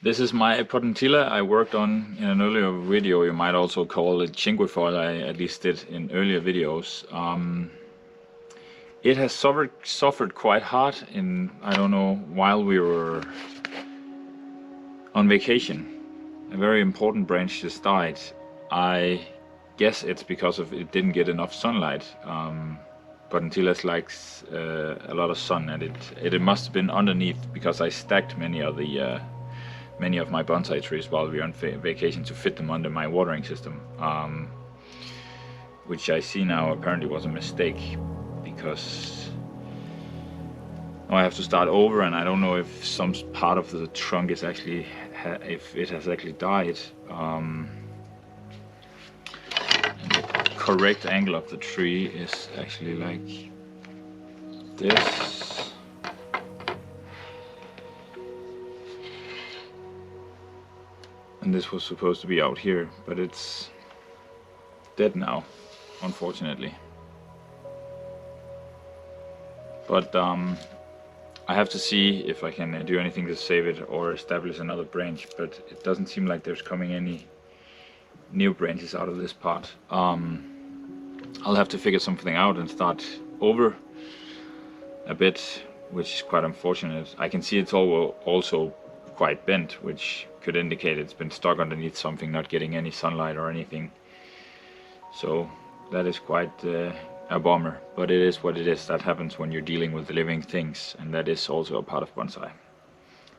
This is my Potentilla I worked on in an earlier video. You might also call it cinquefoil, I at least did in earlier videos. It has suffered quite hard in, I don't know, while we were on vacation. A very important branch just died. I guess it's because of it didn't get enough sunlight. Potentillas likes a lot of sun, and it must have been underneath, because I stacked many of my bonsai trees while we were on vacation to fit them under my watering system, which I see now apparently was a mistake, because now I have to start over, and I don't know if some part of the trunk is actually if it has actually died. Correct angle of the tree is actually like this. And this was supposed to be out here, but it's dead now, unfortunately. But I have to see if I can do anything to save it or establish another branch, but it doesn't seem like there's coming any new branches out of this part. I'll have to figure something out and start over a bit, which is quite unfortunate. I can see it's also quite bent, which could indicate it's been stuck underneath something, not getting any sunlight or anything. So that is quite a bummer, but it is what it is. That happens when you're dealing with living things, and that is also a part of bonsai.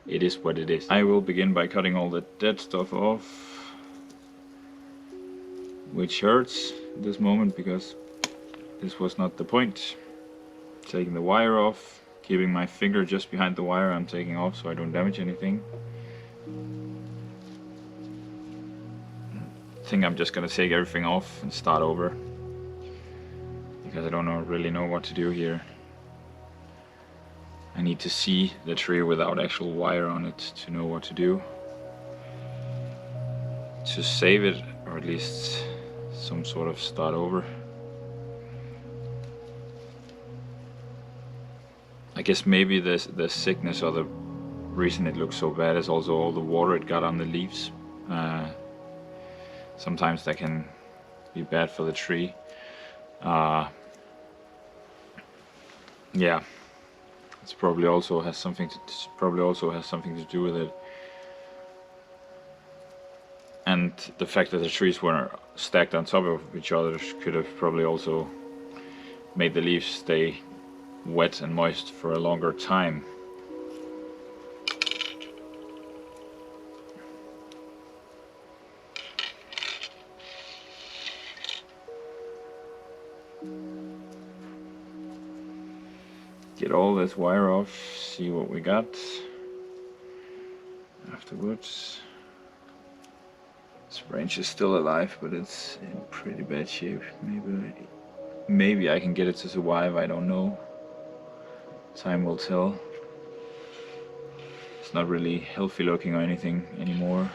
It is what it is. I will begin by cutting all the dead stuff off, which hurts at this moment because this was not the point. Taking the wire off, keeping my finger just behind the wire I'm taking off so I don't damage anything. I think I'm just gonna take everything off and start over, because I don't really know what to do here. I need to see the tree without actual wire on it to know what to do, to save it, or at least some sort of start over. I guess maybe the sickness, or the reason it looks so bad, is also all the water it got on the leaves. Sometimes that can be bad for the tree. Yeah, it's probably also has something to do with it. And the fact that the trees were stacked on top of each other could have probably also made the leaves stay wet and moist for a longer time. Get all this wire off, see what we got afterwards. This branch is still alive, but it's in pretty bad shape. Maybe I can get it to survive, I don't know. Time will tell. It's not really healthy looking or anything anymore.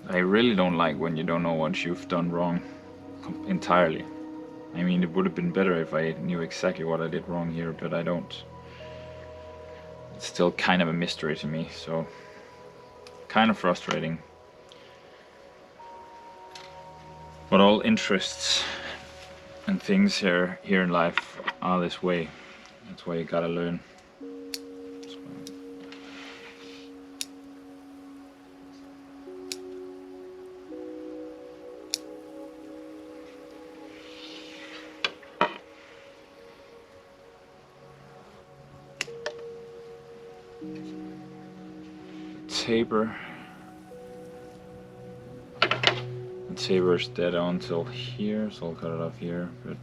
I really don't like when you don't know what you've done wrong entirely. I mean, it would have been better if I knew exactly what I did wrong here, but I don't. It's still kind of a mystery to me, so kind of frustrating. But all interests And things here in life are this way. That's why you gotta learn. Taper. The taper is dead on till here, so I'll cut it off here. But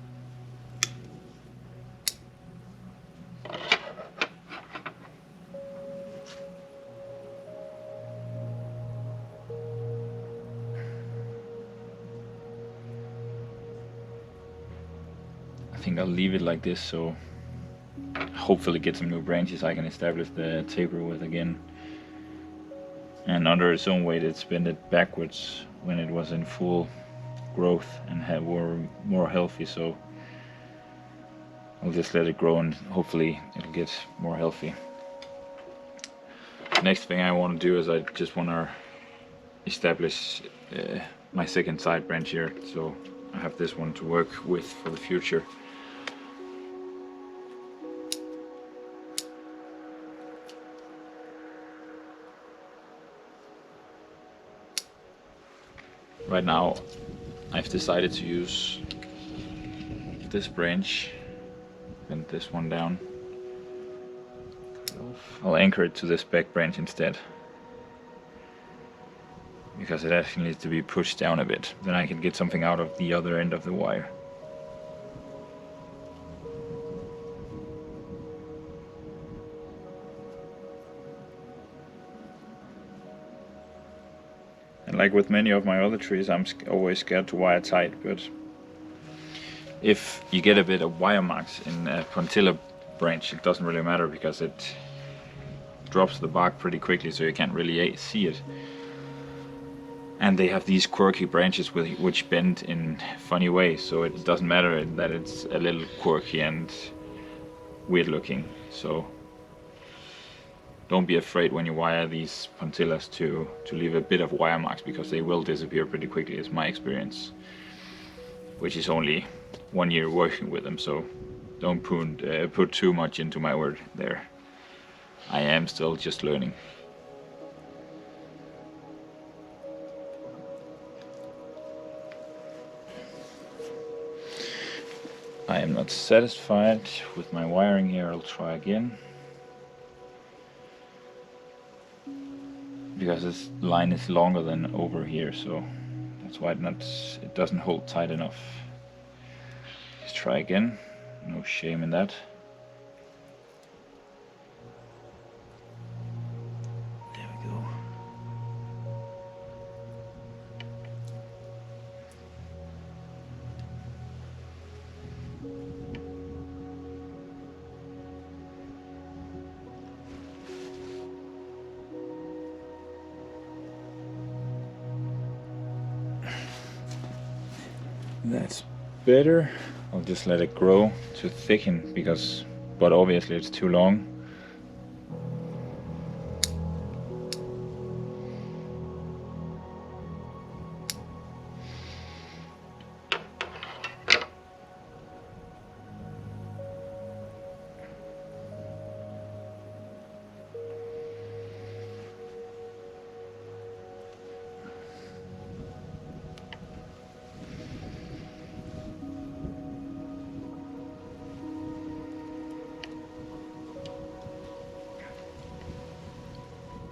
I think I'll leave it like this, so hopefully get some new branches I can establish the taper with again. And under its own weight, it's bended backwards when it was in full growth and were more healthy, so I'll just let it grow and hopefully it'll get more healthy. The next thing I want to do is I just want to establish my second side branch here, so I have this one to work with for the future. Right now I've decided to use this branch, bend this one down. I'll anchor it to this back branch instead, because it actually needs to be pushed down a bit. Then I can get something out of the other end of the wire. And like with many of my other trees, I'm always scared to wire tight, but if you get a bit of wire marks in a Potentilla branch, it doesn't really matter because it drops the bark pretty quickly, so you can't really see it. And they have these quirky branches which bend in funny ways, so it doesn't matter that it's a little quirky and weird looking. So don't be afraid when you wire these Potentillas to leave a bit of wire marks, because they will disappear pretty quickly, is my experience, which is only 1 year working with them, so don't put too much into my word there. I am still just learning. I am not satisfied with my wiring here. I'll try again, because this line is longer than over here, so that's why it doesn't hold tight enough. Let's try again. No shame in that. There we go. That's better. I'll just let it grow to thicken, but obviously it's too long.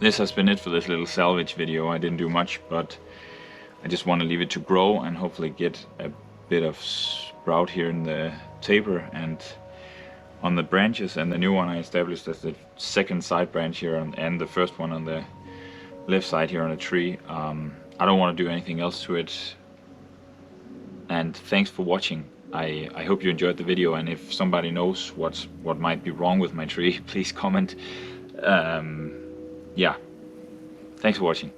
This has been it for this little salvage video. I didn't do much, but I just want to leave it to grow and hopefully get a bit of sprout here in the taper and on the branches. And the new one I established as the second side branch here, and the first one on the left side here on a tree. I don't want to do anything else to it. And thanks for watching. I hope you enjoyed the video, and if somebody knows what might be wrong with my tree, please comment. Yeah, thanks for watching.